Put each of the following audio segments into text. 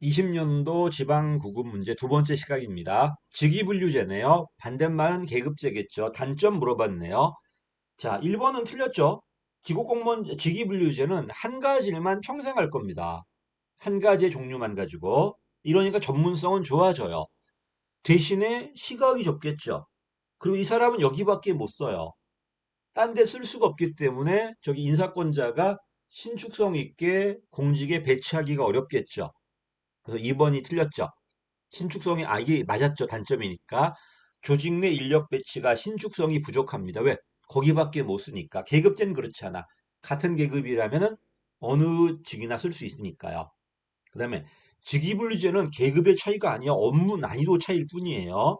20년도 지방구급 문제 두 번째 시각입니다. 직위분류제네요. 반대말은 계급제겠죠. 단점 물어봤네요. 자, 1번은 틀렸죠. 기국공무원 직위분류제는 한 가지 일만 평생 할 겁니다. 한 가지의 종류만 가지고. 이러니까 전문성은 좋아져요. 대신에 시각이 좁겠죠. 그리고 이 사람은 여기밖에 못 써요. 딴 데 쓸 수가 없기 때문에 저기 인사권자가 신축성 있게 공직에 배치하기가 어렵겠죠. 그래서 2번이 틀렸죠. 신축성이 이게 맞았죠. 단점이니까. 조직 내 인력 배치가 신축성이 부족합니다. 왜? 거기밖에 못 쓰니까. 계급제는 그렇지 않아. 같은 계급이라면은 어느 직이나 쓸 수 있으니까요. 그 다음에 직위분리제는 계급의 차이가 아니야. 업무 난이도 차이일 뿐이에요.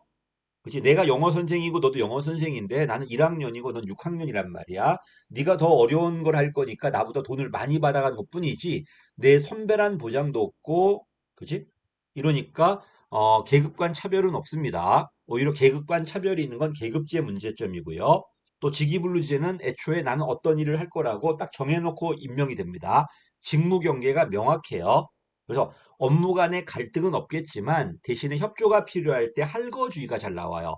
그치? 내가 영어 선생이고 너도 영어 선생인데 나는 1학년이고 넌 6학년이란 말이야. 네가 더 어려운 걸 할 거니까 나보다 돈을 많이 받아가는 것뿐이지 내 선배란 보장도 없고, 그치? 이러니까 계급 간 차별은 없습니다. 오히려 계급 간 차별이 있는 건 계급제 문제점이고요. 또 직위분류제는 애초에 나는 어떤 일을 할 거라고 딱 정해놓고 임명이 됩니다. 직무 경계가 명확해요. 그래서 업무 간의 갈등은 없겠지만 대신에 협조가 필요할 때 할거주의가 잘 나와요.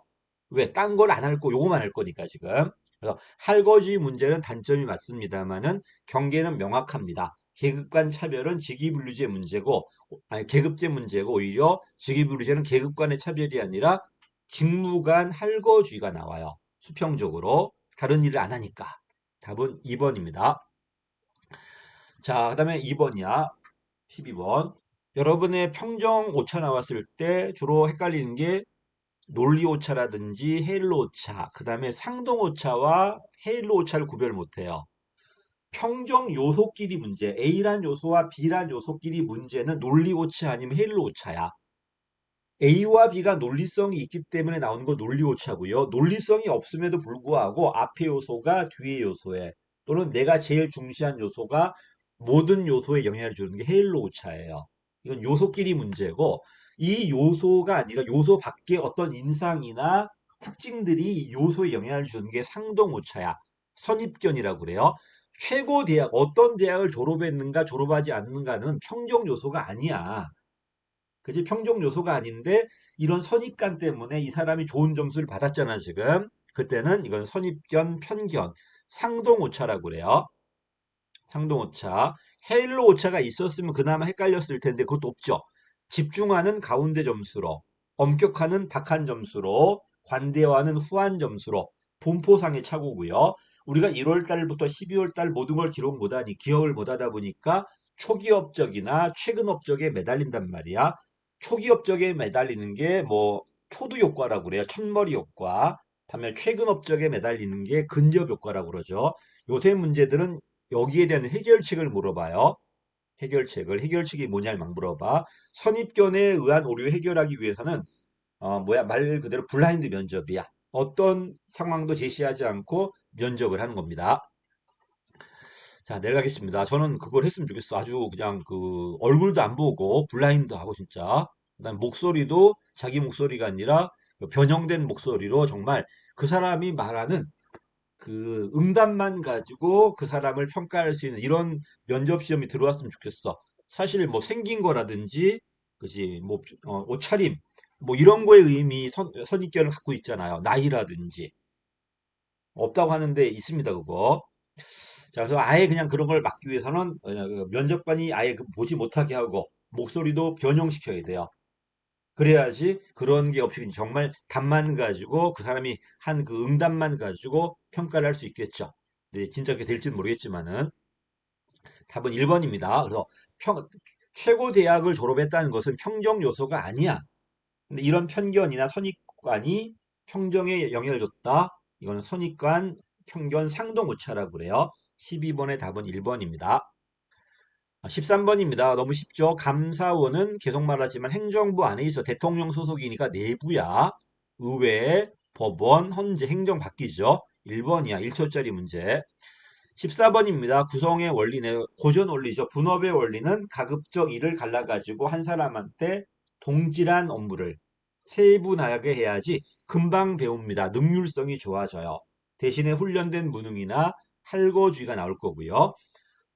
왜? 딴 걸 안 할 거, 요거만 할 거니까 지금. 그래서 할거주의 문제는 단점이 맞습니다만은 경계는 명확합니다. 계급 간 차별은 직위분류제 문제고, 아니 계급제 문제고 오히려 직위분류제는 계급 간의 차별이 아니라 직무 간 할거주의가 나와요. 수평적으로 다른 일을 안 하니까. 답은 2번입니다. 자, 그다음에 2번이야. 12번. 여러분의 평정 오차 나왔을 때 주로 헷갈리는 게 논리 오차라든지 헤일로 오차, 그 다음에 상동 오차와 헤일로 오차를 구별 못해요. 평정 요소끼리 문제, A란 요소와 B란 요소끼리 문제는 논리 오차 아니면 헤일로 오차야. A와 B가 논리성이 있기 때문에 나오는 건 논리 오차고요. 논리성이 없음에도 불구하고 앞의 요소가 뒤의 요소에 또는 내가 제일 중시한 요소가 모든 요소에 영향을 주는 게 헤일로 오차예요. 이건 요소끼리 문제고 이 요소가 아니라 요소 밖에 어떤 인상이나 특징들이 요소에 영향을 주는 게 상동 오차야. 선입견이라고 그래요. 최고 대학, 어떤 대학을 졸업했는가 졸업하지 않는가는 평정 요소가 아니야. 그지? 평정 요소가 아닌데 이런 선입관 때문에 이 사람이 좋은 점수를 받았잖아 지금. 그때는 이건 선입견, 편견, 상동 오차라고 그래요. 상동 오차. 헤일로 오차가 있었으면 그나마 헷갈렸을 텐데 그것도 없죠. 집중하는 가운데 점수로, 엄격하는 박한 점수로, 관대화는 후한 점수로 분포상의 착오고요. 우리가 1월 달부터 12월 달 모든 걸 기록 못하니 기억을 못하다 보니까 초기 업적이나 최근 업적에 매달린단 말이야. 초기 업적에 매달리는 게 뭐 초두 효과라고 그래요. 첫머리 효과. 다음에 최근 업적에 매달리는 게 근접 효과라고 그러죠. 요새 문제들은 여기에 대한 해결책을 물어봐요. 해결책이 뭐냐를 막 물어봐. 선입견에 의한 오류 해결하기 위해서는 말 그대로 블라인드 면접이야. 어떤 상황도 제시하지 않고 면접을 하는 겁니다. 자, 내려가겠습니다. 저는 그걸 했으면 좋겠어. 아주 그냥 그 얼굴도 안 보고 블라인드 하고 진짜. 그다음 목소리도 자기 목소리가 아니라 그 변형된 목소리로 정말 그 사람이 말하는 그 응답만 가지고 그 사람을 평가할 수 있는 이런 면접 시험이 들어왔으면 좋겠어. 사실 뭐 생긴 거라든지, 그지, 뭐, 옷차림, 뭐 이런 거에 의미 선입견을 갖고 있잖아요. 나이라든지. 없다고 하는데 있습니다, 그거. 자, 그래서 아예 그냥 그런 걸 막기 위해서는 그 면접관이 아예 보지 못하게 하고 목소리도 변형시켜야 돼요. 그래야지 그런 게 없이 정말 답만 가지고 그 사람이 한 그 응답만 가지고 평가를 할 수 있겠죠. 네, 진짜 그렇게 될지는 모르겠지만은 답은 1번입니다. 그래서 최고 대학을 졸업했다는 것은 평정 요소가 아니야. 근데 이런 편견이나 선입관이 평정에 영향을 줬다. 이거는 선입관, 편견, 상동 오차라고 그래요. 12번의 답은 1번입니다. 13번입니다. 너무 쉽죠? 감사원은 계속 말하지만 행정부 안에 있어 대통령 소속이니까 내부야. 의회, 법원, 헌재, 행정 바뀌죠. 1번이야. 1초짜리 문제. 14번입니다. 구성의 원리네. 고전 원리죠. 분업의 원리는 가급적 일을 갈라가지고 한 사람한테 동질한 업무를 세분하게 해야지 금방 배웁니다. 능률성이 좋아져요. 대신에 훈련된 무능이나 할거주의가 나올 거고요.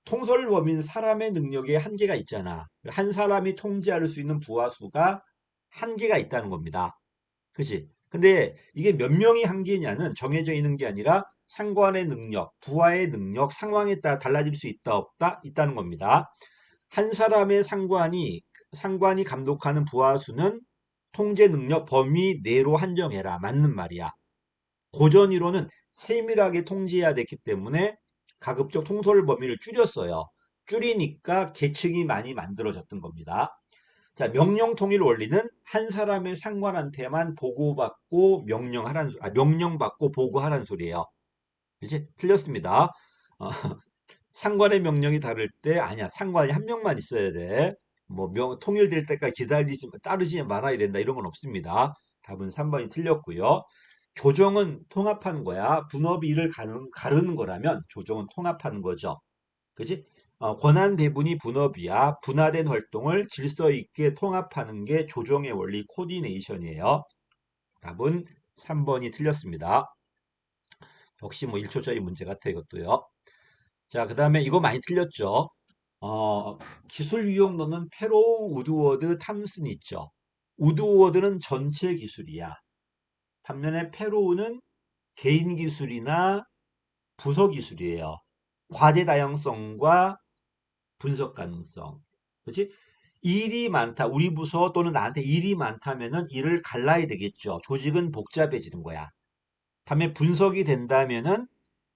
통솔 범위는 사람의 능력에 한계가 있잖아. 한 사람이 통제할 수 있는 부하 수가 한계가 있다는 겁니다. 그치? 근데 이게 몇 명이 한계냐는 정해져 있는 게 아니라 상관의 능력, 부하의 능력, 상황에 따라 달라질 수 있다, 없다, 있다는 겁니다. 한 사람의 상관이 감독하는 부하 수는 통제 능력 범위 내로 한정해라. 맞는 말이야. 고전이론은 세밀하게 통제해야 됐기 때문에 가급적 통솔 범위를 줄였어요. 줄이니까 계층이 많이 만들어졌던 겁니다. 자, 명령 통일 원리는 한 사람의 상관한테만 보고받고 명령받고 보고하라는 소리예요. 그치? 틀렸습니다. 어, 상관의 명령이 다를 때 아니야. 상관이 한 명만 있어야 돼. 뭐 통일될 때까지 따르지 말아야 된다. 이런 건 없습니다. 답은 3번이 틀렸고요. 조정은 통합하는 거야. 분업이 일을 가르는 거라면 조정은 통합하는 거죠. 그지? 권한 배분이 분업이야. 분화된 활동을 질서 있게 통합하는 게 조정의 원리 코디네이션이에요. 답은 3번이 틀렸습니다. 역시 뭐 1초짜리 문제 같아 이것도요. 자, 그 다음에 이거 많이 틀렸죠. 어, 기술 유형론은 페로우, 우드워드, 탐슨 있죠. 우드워드는 전체 기술이야. 반면에 페로우는 개인 기술이나 부서 기술이에요. 과제 다양성과 분석 가능성. 그렇지? 일이 많다. 우리 부서 또는 나한테 일이 많다면은 일을 갈라야 되겠죠. 조직은 복잡해지는 거야. 다음에 분석이 된다면은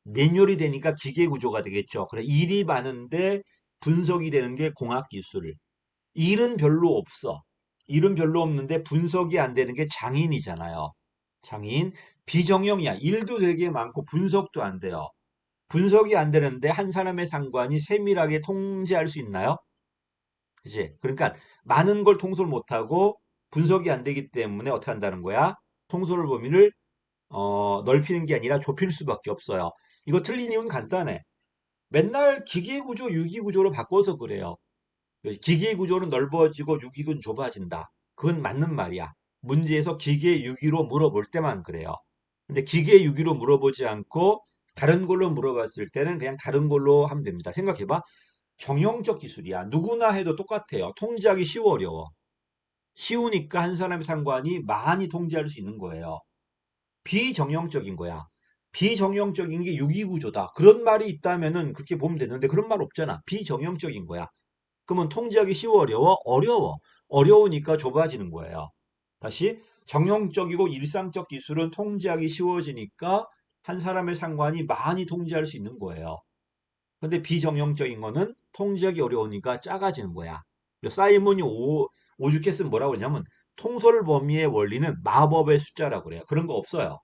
매뉴얼이 되니까 기계 구조가 되겠죠. 그래 일이 많은데 분석이 되는 게 공학 기술. 일은 별로 없어. 일은 별로 없는데 분석이 안 되는 게 장인이잖아요. 장인. 비정형이야. 일도 되게 많고 분석도 안 돼요. 분석이 안 되는데 한 사람의 상관이 세밀하게 통제할 수 있나요? 그치? 그러니까 많은 걸 통솔 못하고 분석이 안 되기 때문에 어떻게 한다는 거야? 통솔 범위를 넓히는 게 아니라 좁힐 수밖에 없어요. 이거 틀린 이유는 간단해. 맨날 기계구조, 유기구조로 바꿔서 그래요. 기계구조는 넓어지고 유기구조는 좁아진다. 그건 맞는 말이야. 문제에서 기계 유기로 물어볼 때만 그래요. 근데 기계 유기로 물어보지 않고 다른 걸로 물어봤을 때는 그냥 다른 걸로 하면 됩니다. 생각해봐. 정형적 기술이야. 누구나 해도 똑같아요. 통제하기 쉬워 어려워. 쉬우니까 한 사람의 상관이 많이 통제할 수 있는 거예요. 비정형적인 거야. 비정형적인 게 유기구조다. 그런 말이 있다면은 그렇게 보면 되는데 그런 말 없잖아. 비정형적인 거야. 그러면 통제하기 쉬워 어려워? 어려워. 어려우니까 좁아지는 거예요. 다시 정형적이고 일상적 기술은 통제하기 쉬워지니까 한 사람의 상관이 많이 통제할 수 있는 거예요. 근데 비정형적인 거는 통제하기 어려우니까 작아지는 거야. 사이먼이 오죽했으면 뭐라고 그러냐면 통솔 범위의 원리는 마법의 숫자라고 그래요. 그런 거 없어요.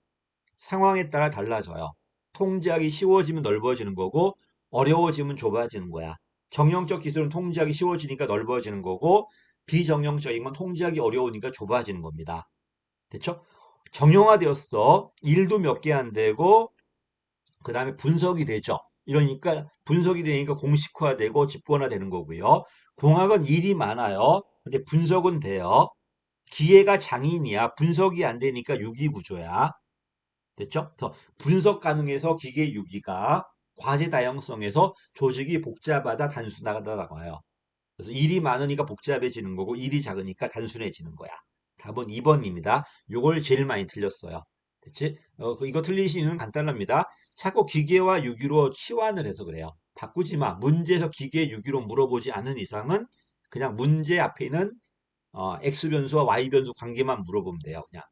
상황에 따라 달라져요. 통제하기 쉬워지면 넓어지는 거고 어려워지면 좁아지는 거야. 정형적 기술은 통제하기 쉬워지니까 넓어지는 거고 비정형적인 건 통제하기 어려우니까 좁아지는 겁니다. 됐죠? 정형화되었어. 일도 몇 개 안 되고 그 다음에 분석이 되죠. 이러니까 분석이 되니까 공식화되고 집권화되는 거고요. 공학은 일이 많아요. 근데 분석은 돼요. 기계가 장인이야. 분석이 안 되니까 유기구조야. 됐죠? 그래서 분석 가능해서 기계 유기가 과제 다양성에서 조직이 복잡하다 단순하다라고 해요. 그래서 일이 많으니까 복잡해지는 거고 일이 작으니까 단순해지는 거야. 답은 2번입니다. 요걸 제일 많이 틀렸어요. 됐지? 이거 틀리신 이유는 간단합니다. 자꾸 기계와 유기로 치환을 해서 그래요. 바꾸지 마. 문제에서 기계 유기로 물어보지 않은 이상은 그냥 문제 앞에 있는 X 변수와 Y 변수 관계만 물어보면 돼요. 그냥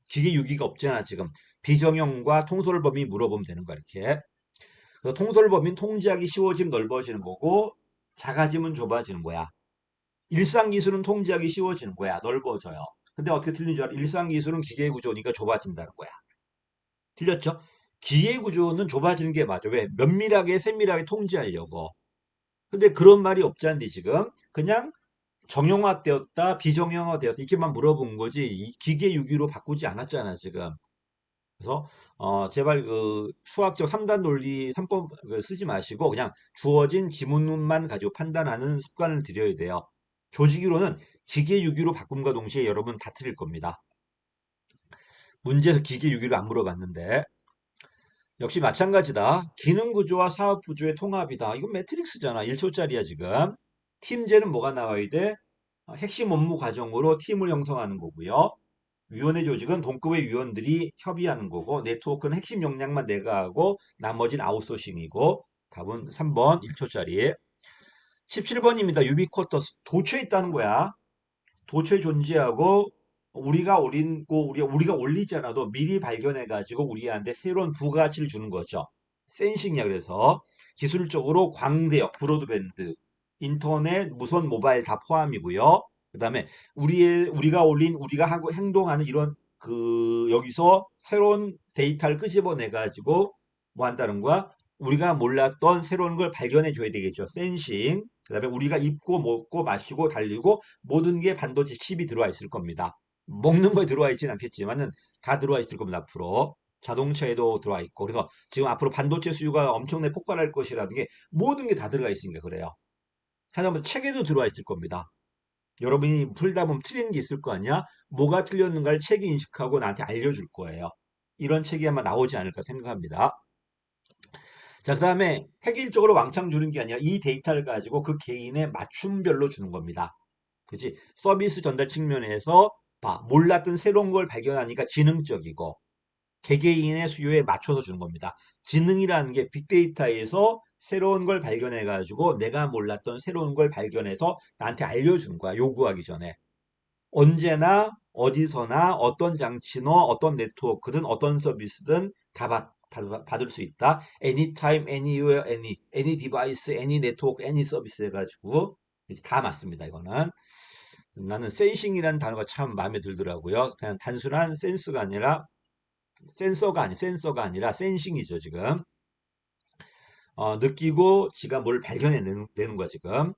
기계 유기가 없잖아 지금. 비정형과 통솔 범위 물어보면 되는 거야 이렇게. 그래서 통솔 범위는 통제하기 쉬워지면 넓어지는 거고 작아지면 좁아지는 거야. 일상 기술은 통제하기 쉬워지는 거야. 넓어져요. 근데 어떻게 틀린 줄 알아? 일상 기술은 기계 구조니까 좁아진다는 거야. 틀렸죠? 기계 구조는 좁아지는 게 맞아. 왜? 면밀하게 세밀하게 통제하려고. 근데 그런 말이 없잖니 지금. 그냥 정형화되었다, 비정형화되었다 이렇게만 물어본 거지. 이 기계 유기로 바꾸지 않았잖아 지금. 그래서 제발 그 수학적 3단 논리 3법 쓰지 마시고 그냥 주어진 지문만 가지고 판단하는 습관을 들여야 돼요. 조직이론은 기계 유기로 바꿈과 동시에 여러분 다 틀릴 겁니다. 문제에서 기계 유기를 안 물어봤는데 역시 마찬가지다. 기능 구조와 사업 구조의 통합이다. 이건 매트릭스잖아. 1초짜리야, 지금. 팀제는 뭐가 나와야 돼? 핵심 업무 과정으로 팀을 형성하는 거고요. 위원회 조직은 동급의 위원들이 협의하는 거고, 네트워크는 핵심 역량만 내가 하고, 나머지는 아웃소싱이고, 답은 3번 1초짜리. 17번입니다. 유비쿼터스. 도처에 있다는 거야. 도처에 존재하고, 우리가 올리지 않아도 미리 발견해가지고 우리한테 새로운 부가치를 주는 거죠. 센싱이야. 그래서 기술적으로 광대역, 브로드밴드, 인터넷, 무선 모바일 다 포함이고요. 그 다음에 우리가 하고 행동하는 이런 여기서 새로운 데이터를 끄집어내 가지고 뭐 한다는 거야? 우리가 몰랐던 새로운 걸 발견해 줘야 되겠죠. 센싱. 그 다음에 우리가 입고 먹고 마시고 달리고 모든 게 반도체 칩이 들어와 있을 겁니다. 먹는 거에 들어와 있지는 않겠지만은 다 들어와 있을 겁니다. 앞으로. 자동차에도 들어와 있고. 그래서 지금 앞으로 반도체 수요가 엄청나게 폭발할 것이라는 게 모든 게 다 들어가 있으니까 그래요. 하다못해 책에도 들어와 있을 겁니다. 여러분이 풀다 보면 틀린 게 있을 거 아니야? 뭐가 틀렸는가를 책이 인식하고 나한테 알려줄 거예요. 이런 책이 아마 나오지 않을까 생각합니다. 자, 그 다음에 획일적으로 왕창 주는 게 아니라 이 데이터를 가지고 그 개인의 맞춤별로 주는 겁니다. 그치? 서비스 전달 측면에서 몰랐던 새로운 걸 발견하니까 지능적이고 개개인의 수요에 맞춰서 주는 겁니다. 지능이라는 게 빅데이터에서 새로운 걸 발견해 가지고 내가 몰랐던 새로운 걸 발견해서 나한테 알려주는 거야. 요구하기 전에. 언제나 어디서나 어떤 장치나 어떤 네트워크든 어떤 서비스든 다 받을 수 있다. anytime, anywhere, any device, any network, any service 해가지고 이제 다 맞습니다. 이거는 나는 센싱이라는 단어가 참 마음에 들더라고요. 그냥 단순한 센서가 아니라 센싱이죠 지금. 느끼고 지가 뭘 발견해내는 거야 지금.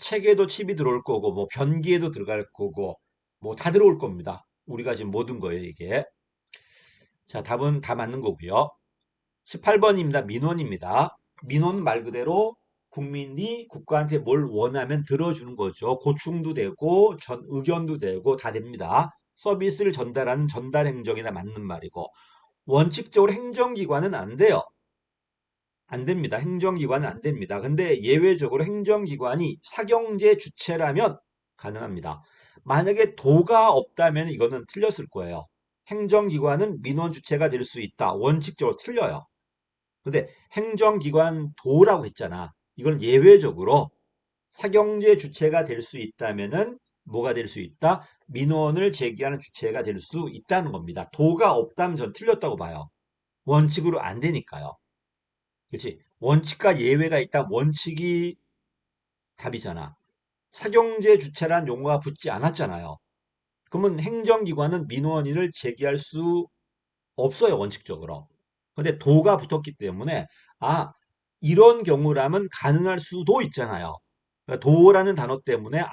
책에도 칩이 들어올 거고 뭐 변기에도 들어갈 거고 뭐 다 들어올 겁니다. 우리가 지금 모든 거예요 이게. 자, 답은 다 맞는 거고요. 18번입니다. 민원입니다. 민원 말 그대로 국민이 국가한테 뭘 원하면 들어주는 거죠. 고충도 되고 의견도 되고 다 됩니다. 서비스를 전달하는 전달 행정이나 맞는 말이고 원칙적으로 행정기관은 안 돼요. 안 됩니다. 행정기관은 안 됩니다. 근데 예외적으로 행정기관이 사경제 주체라면 가능합니다. 만약에 도가 없다면 이거는 틀렸을 거예요. 행정기관은 민원 주체가 될 수 있다. 원칙적으로 틀려요. 근데 행정기관 도라고 했잖아. 이건 예외적으로 사경제 주체가 될 수 있다면은 뭐가 될 수 있다? 민원을 제기하는 주체가 될 수 있다는 겁니다. 도가 없다면 전 틀렸다고 봐요. 원칙으로 안 되니까요. 그렇지? 원칙과 예외가 있다. 원칙이 답이잖아. 사경제 주체란 용어가 붙지 않았잖아요. 그러면 행정기관은 민원인을 제기할 수 없어요, 원칙적으로. 근데 도가 붙었기 때문에 이런 경우라면 가능할 수도 있잖아요. 그러니까 도라는 단어 때문에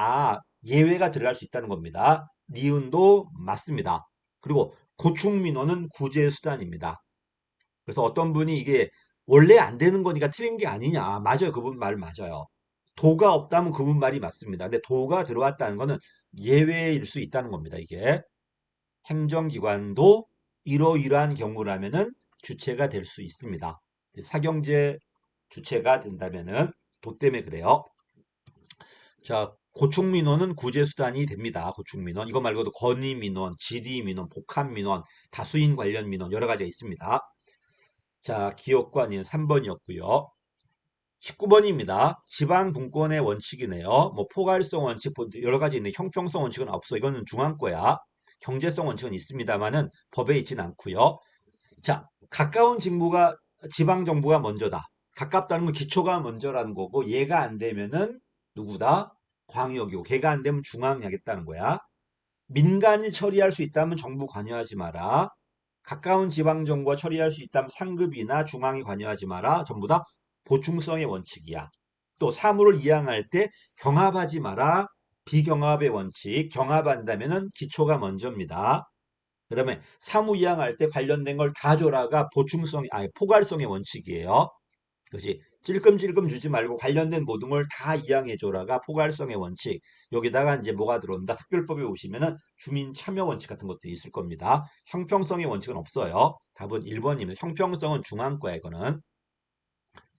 예외가 들어갈 수 있다는 겁니다. 니은도 맞습니다. 그리고 고충민원은 구제수단입니다. 그래서 어떤 분이 이게 원래 안 되는 거니까 틀린 게 아니냐. 맞아요. 그분 말 맞아요. 도가 없다면 그분 말이 맞습니다. 근데 도가 들어왔다는 거는 예외일 수 있다는 겁니다. 이게 행정기관도 이러이러한 경우라면은 주체가 될 수 있습니다. 사경제 주체가 된다면은 도 때문에 그래요. 자, 고충민원은 구제수단이 됩니다. 고충민원. 이거 말고도 건의민원, 질의민원, 복합민원, 다수인 관련 민원 여러 가지가 있습니다. 자, 기업관인 3번이었고요. 19번입니다. 지방분권의 원칙이네요. 뭐 포괄성 원칙 여러 가지 있는데 형평성 원칙은 없어. 이거는 중앙 거야. 경제성 원칙은 있습니다만은 법에 있지는 않고요. 자, 가까운 지방정부가 먼저다. 가깝다는 건 기초가 먼저라는 거고 얘가 안 되면은 누구다? 광역이고 걔가 안 되면 중앙이 하겠다는 거야. 민간이 처리할 수 있다면 정부 관여하지 마라. 가까운 지방정부가 처리할 수 있다면 상급이나 중앙이 관여하지 마라. 전부 다 보충성의 원칙이야. 또 사물을 이양할 때 경합하지 마라. 비경합의 원칙. 경합한다면은 기초가 먼저입니다. 그 다음에 사무 이양할 때 관련된 걸 다 줘라가 포괄성의 원칙이에요. 그것이 찔끔찔끔 주지 말고 관련된 모든 걸 다 이양해줘라가 포괄성의 원칙. 여기다가 이제 뭐가 들어온다? 특별법에 보시면은 주민 참여 원칙 같은 것도 있을 겁니다. 형평성의 원칙은 없어요. 답은 1번입니다. 형평성은 중앙과야 이거는.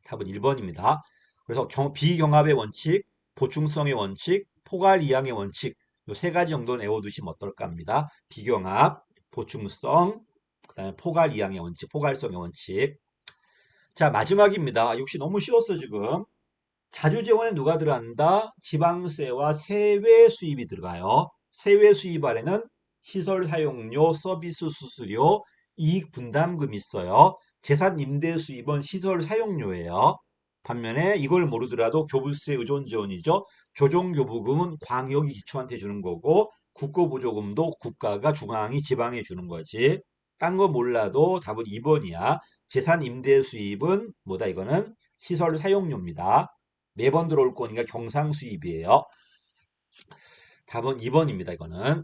답은 1번입니다. 그래서 비경합의 원칙, 보충성의 원칙, 포괄이항의 원칙 요 세 가지 정도는 외워두시면 어떨까 합니다. 비경합, 보충성, 그다음에 포괄이항의 원칙, 포괄성의 원칙. 자, 마지막입니다. 역시 너무 쉬웠어 지금. 자주재원에 누가 들어간다? 지방세와 세외 수입이 들어가요. 세외 수입 아래는 시설 사용료, 서비스 수수료, 이익 분담금이 있어요. 재산 임대 수입은 시설 사용료예요. 반면에 이걸 모르더라도 교부세 의존 지원이죠. 조정교부금은 광역이 기초한테 주는 거고 국고보조금도 국가가 중앙이 지방에 주는 거지. 딴 거 몰라도 답은 2번이야. 재산 임대 수입은 뭐다 이거는 시설 사용료입니다. 매번 들어올 거니까 경상 수입이에요. 답은 2번입니다. 이거는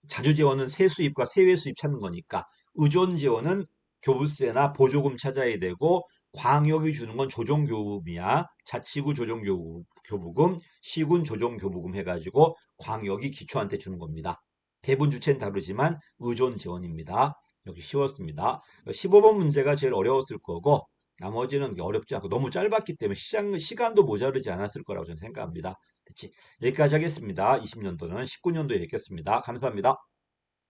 자주 재원은 세수입과 세외 수입 찾는 거니까 의존 재원은 교부세나 보조금 찾아야 되고 광역이 주는 건 조정교부금이야. 자치구 조정교부금, 시군 조정교부금 해가지고 광역이 기초한테 주는 겁니다. 대분 주체는 다르지만 의존 재원입니다. 여기 쉬웠습니다. 15번 문제가 제일 어려웠을 거고 나머지는 어렵지 않고 너무 짧았기 때문에 시간도 모자르지 않았을 거라고 저는 생각합니다. 됐지? 여기까지 하겠습니다. 20년도는 19년도에 뵙겠습니다. 감사합니다.